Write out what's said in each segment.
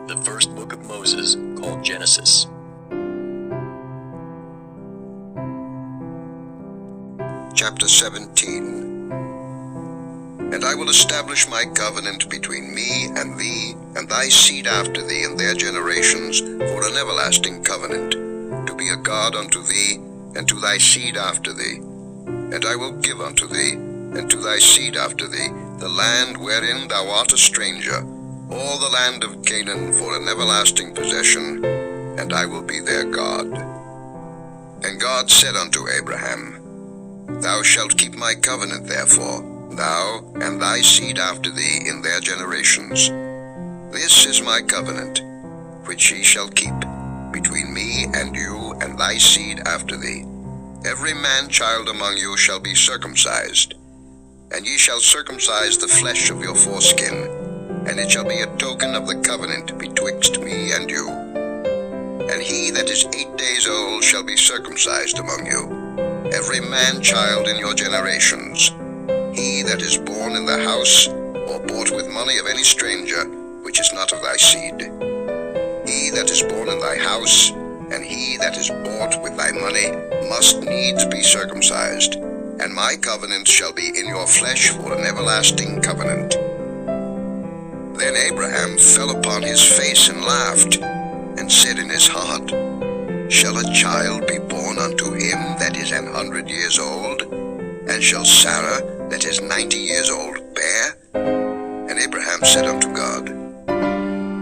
the first book of Moses, called Genesis. Chapter 17. And I will establish my covenant between me and thee, and thy seed after thee in their generations, for an everlasting covenant, to be a God unto thee, and to thy seed after thee. And I will give unto thee, and to thy seed after thee, the land wherein thou art a stranger, all the land of Canaan for an everlasting possession, and I will be their God. And God said unto Abraham, Thou shalt keep my covenant therefore, thou and thy seed after thee in their generations. This is my covenant, which ye shall keep, between me and you and thy seed after thee. Every man-child among you shall be circumcised, and ye shall circumcise the flesh of your foreskin, and it shall be a token of the covenant betwixt me and you. And he that is 8 days old shall be circumcised among you, every man-child in your generations. He that is born in the house, or bought with money of any stranger, which is not of thy seed. He that is born in thy house, and he that is bought with thy money, must needs be circumcised. And my covenant shall be in your flesh for an everlasting covenant. Then Abraham fell upon his face and laughed, and said in his heart, Shall a child be born unto him that is 100 years old? And shall Sarah, that is 90 years old, bear? And Abraham said unto God,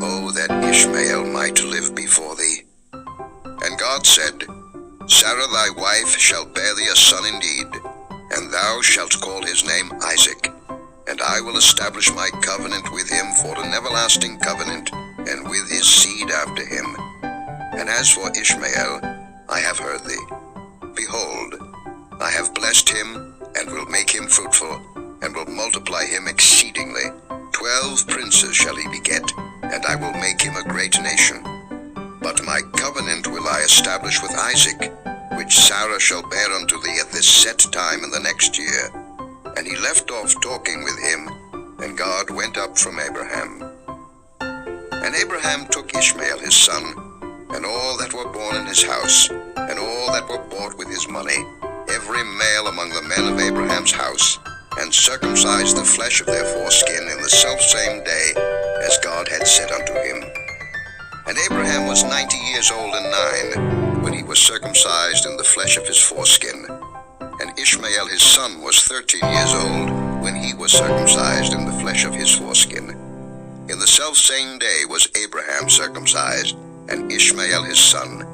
O that Ishmael might live before thee. And God said, Sarah thy wife shall bear thee a son indeed, and thou shalt call his name Isaac. And I will establish my covenant with him for an everlasting covenant, and with his seed after him. And as for Ishmael, I have heard thee. Behold, I have blessed him, and will make him fruitful, and will multiply him exceedingly. 12 princes shall he beget, and I will make him a great nation. But my covenant will I establish with Isaac, which Sarah shall bear unto thee at this set time in the next year. And he left off talking with him, and God went up from Abraham. And Abraham took Ishmael his son, and all that were born in his house, and all that were bought with his money, every male among the men of Abraham's house, and circumcised the flesh of their foreskin in the selfsame day, as God had said unto him. And Abraham was 90 years old and 9, when he was circumcised in the flesh of his foreskin. And Ishmael his son was 13 years old, when he was circumcised in the flesh of his foreskin. In the selfsame day was Abraham circumcised, and Ishmael his son.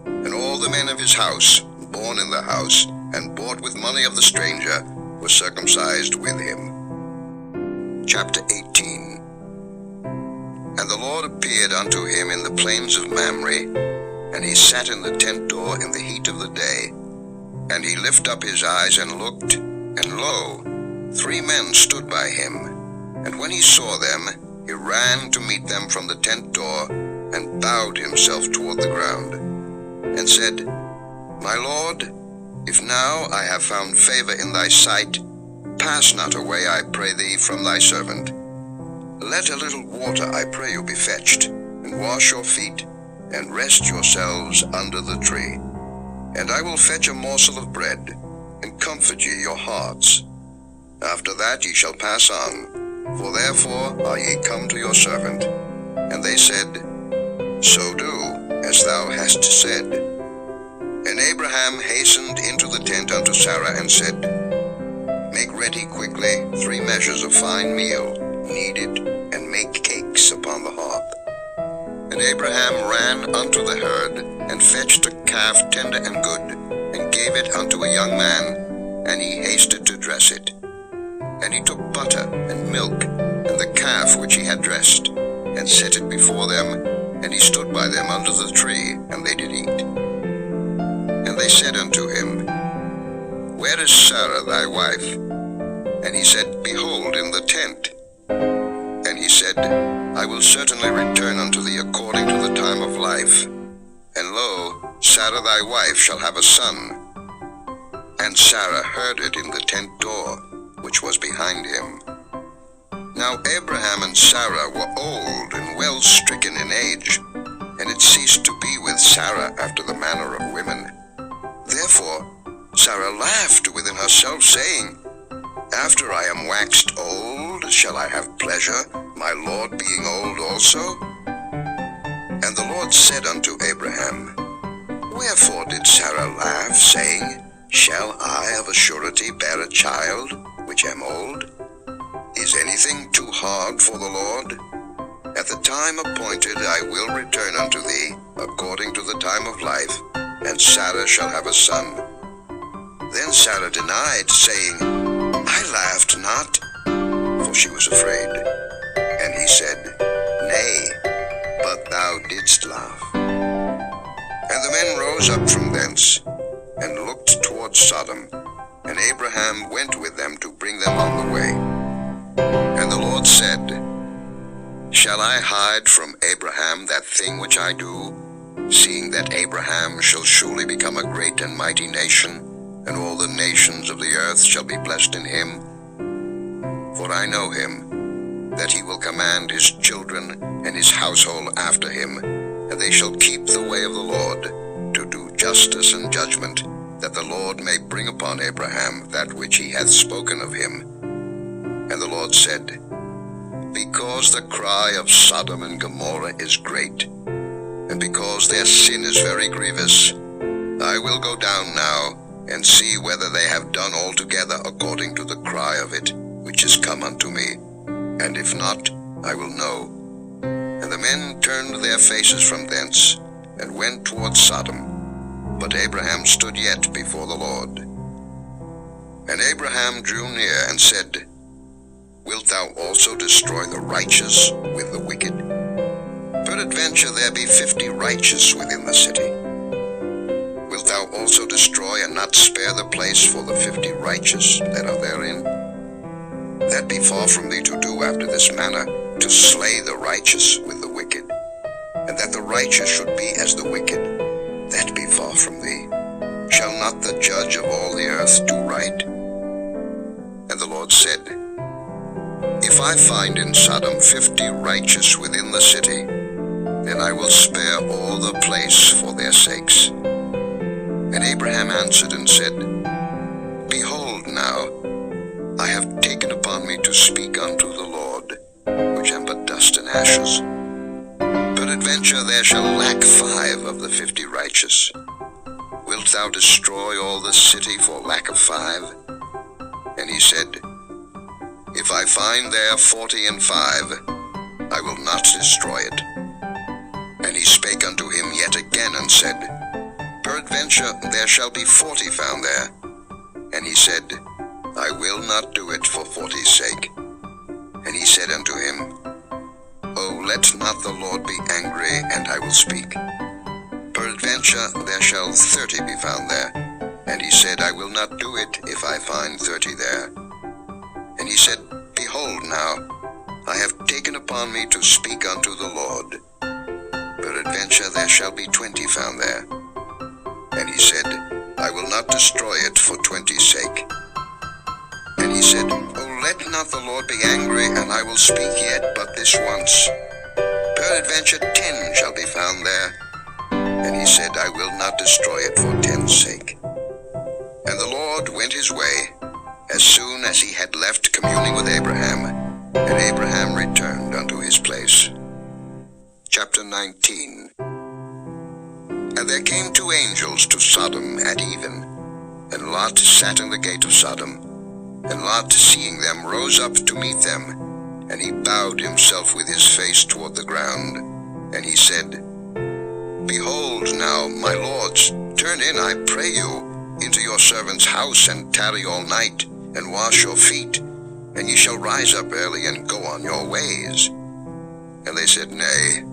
And all the men of his house, born in the house, and bought with money of the stranger, were circumcised with him. Chapter 18. And the Lord appeared unto him in the plains of Mamre, and he sat in the tent door in the heat of the day. And he lifted up his eyes and looked, and lo, 3 men stood by him. And when he saw them, he ran to meet them from the tent door, and bowed himself toward the ground, and said, My Lord, if now I have found favor in thy sight, pass not away, I pray thee, from thy servant. Let a little water, I pray you, be fetched, and wash your feet, and rest yourselves under the tree. And I will fetch a morsel of bread, and comfort ye your hearts. After that ye shall pass on, for therefore are ye come to your servant. And they said, So do, as thou hast said. And Abraham hastened into the tent unto Sarah, and said, Make ready quickly 3 measures of fine meal, knead it, and make cakes upon the hearth. And Abraham ran unto the herd, and fetched a calf tender and good, and gave it unto a young man, and he hasted to dress it. And he took butter and milk, and the calf which he had dressed, and set it before them, and he stood by them under the tree, and they did eat. And they said unto him, Where is Sarah thy wife? And he said, Behold, in the tent. And he said, I will certainly return unto thee according to the time of life. And lo, Sarah thy wife shall have a son. And Sarah heard it in the tent door, which was behind him. Now Abraham and Sarah were old and well stricken in age, and it ceased to be with Sarah after the manner of women. Therefore Sarah laughed within herself, saying, After I am waxed old, shall I have pleasure, my Lord being old also? And the Lord said unto Abraham, Wherefore did Sarah laugh, saying, Shall I of a surety bear a child, which am old? Is anything too hard for the Lord? At the time appointed I will return unto thee, according to the time of life, and Sarah shall have a son. Then Sarah denied, saying, I laughed not, for she was afraid. And he said, Nay, but thou didst laugh. And the men rose up from thence, and looked toward Sodom, and Abraham went with them to bring them on the way. And the Lord said, Shall I hide from Abraham that thing which I do, seeing that Abraham shall surely become a great and mighty nation, and all the nations of the earth shall be blessed in him? For I know him, that he will command his children and his household after him, and they shall keep the way of the Lord, to do justice and judgment, that the Lord may bring upon Abraham that which he hath spoken of him. And the Lord said, Because the cry of Sodom and Gomorrah is great, and because their sin is very grievous, I will go down now, and see whether they have done altogether according to the cry of it, which is come unto me. And if not, I will know. And the men turned their faces from thence, and went toward Sodom. But Abraham stood yet before the Lord. And Abraham drew near, and said, Wilt thou also destroy the righteous with the wicked? Peradventure there be 50 righteous within the city. Wilt thou also destroy and not spare the place for the 50 righteous that are therein? That be far from thee to do after this manner, to slay the righteous with the wicked, and that the righteous should be as the wicked. That be far from thee. Shall not the judge of all the earth do right? And the Lord said, If I find in Sodom 50 righteous within the city, then I will spare all the place for their sakes. And Abraham answered and said, Behold now, I have taken upon me to speak unto the Lord, which am but dust and ashes. Peradventure there shall lack 5 of the 50 righteous. Wilt thou destroy all the city for lack of 5? And he said, If I find there 40 and 5, I will not destroy it. And he spake unto him yet again, and said, Peradventure there shall be 40 found there. And he said, I will not do it for 40's sake. And he said unto him, O let not the Lord be angry, and I will speak. Peradventure there shall 30 be found there. And he said, I will not do it if I find 30 there. And he said, Behold now, I have taken upon me to speak unto the Lord. Peradventure there shall be 20 found there. And he said, I will not destroy it for 20's sake. And he said, O let not the Lord be angry, and I will speak yet but this once. Peradventure 10 shall be found there. And he said, I will not destroy it for 10's sake. And the Lord went his way, as soon as he had left communing with Abraham, and Abraham returned unto his place. Chapter 19. And there came 2 angels to Sodom at even, and Lot sat in the gate of Sodom. And Lot, seeing them, rose up to meet them, and he bowed himself with his face toward the ground. And he said, Behold now, my lords, turn in, I pray you, into your servant's house, and tarry all night, and wash your feet, and ye shall rise up early, and go on your ways. And they said, Nay,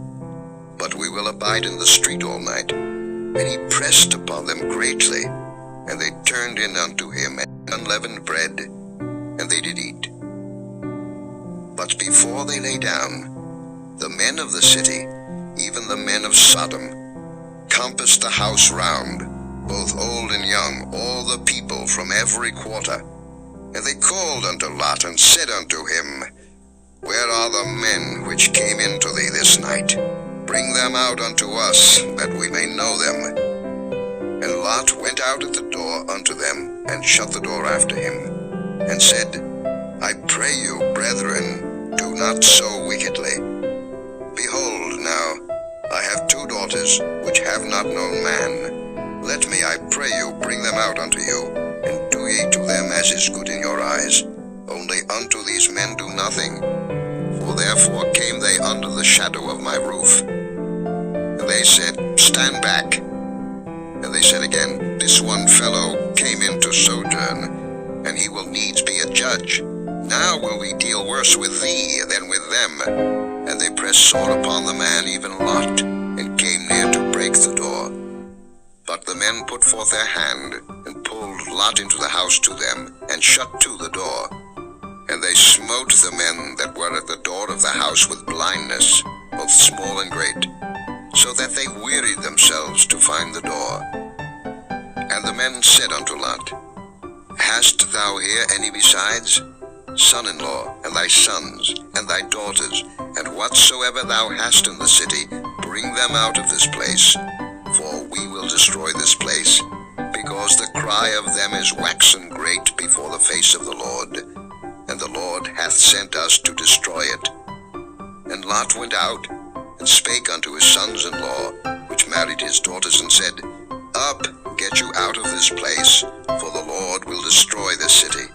but we will abide in the street all night. And he pressed upon them greatly, and they turned in unto him unleavened bread, and they did eat. But before they lay down, the men of the city, even the men of Sodom, compassed the house round, both old and young, all the people from every quarter. And they called unto Lot, and said unto him, Where are the men which came into thee this night? Bring them out unto us, that we may know them. And Lot went out at the door unto them, and shut the door after him, and said, I pray you, brethren, do not so wickedly. Behold, now, I have 2 daughters, which have not known man. Let me, I pray you, bring them out unto you, and do ye to them as is good in your eyes. Only unto these men do nothing, for therefore came they under the shadow of my roof. And they said, Stand back. And they said again, This one fellow came in to sojourn, and he will needs be a judge. Now will we deal worse with thee than with them. And they pressed sore upon the man, even Lot, and came near to break the door. But the men put forth their hand, and pulled Lot into the house to them, and shut to the door. And they smote the men that were at the door of the house with blindness, both small and great, so that they wearied themselves to find the door. And the men said unto Lot, Hast thou here any besides? Son-in-law, and thy sons, and thy daughters, and whatsoever thou hast in the city, bring them out of this place, for we will destroy this place, because the cry of them is waxen great before the face of the Lord, and the Lord hath sent us to destroy it. And Lot went out, and spake unto his sons-in-law, which married his daughters, and said, Up, get you out of this place, for the Lord will destroy this city.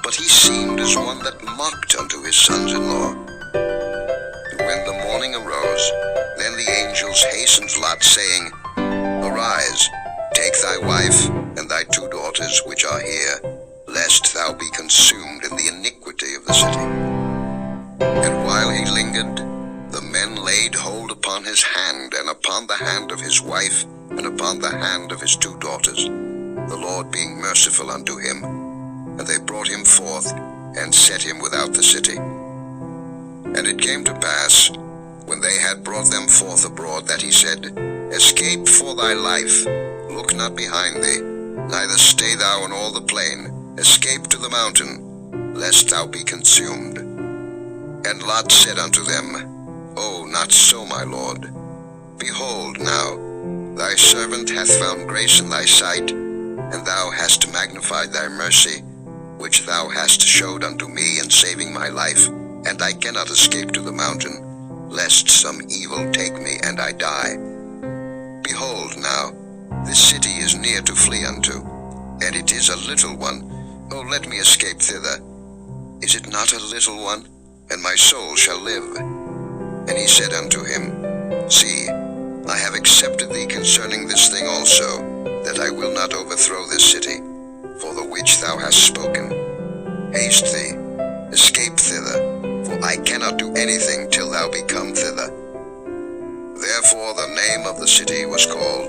But he seemed as one that mocked unto his sons-in-law. When the morning arose, then the angels hastened Lot, saying, Arise, take thy wife, and thy 2 daughters which are here, lest thou be consumed in the iniquity of the city. And while he lingered, the men laid hold upon his hand, and upon the hand of his wife, and upon the hand of his 2 daughters, the Lord being merciful unto him. And they brought him forth, and set him without the city. And it came to pass, when they had brought them forth abroad, that he said, Escape for thy life, look not behind thee, neither stay thou in all the plain, escape to the mountain, lest thou be consumed. And Lot said unto them, O, not so, my lord. Behold now, thy servant hath found grace in thy sight, and thou hast magnified thy mercy, which thou hast showed unto me in saving my life, and I cannot escape to the mountain, lest some evil take me and I die. Behold now, this city is near to flee unto, and it is a little one. O let me escape thither. Is it not a little one? And my soul shall live. And he said unto him, See, I have accepted thee concerning this thing also, that I will not overthrow this city, for the which thou hast spoken. Haste thee, escape thither, for I cannot do anything till thou be come thither. Therefore the name of the city was called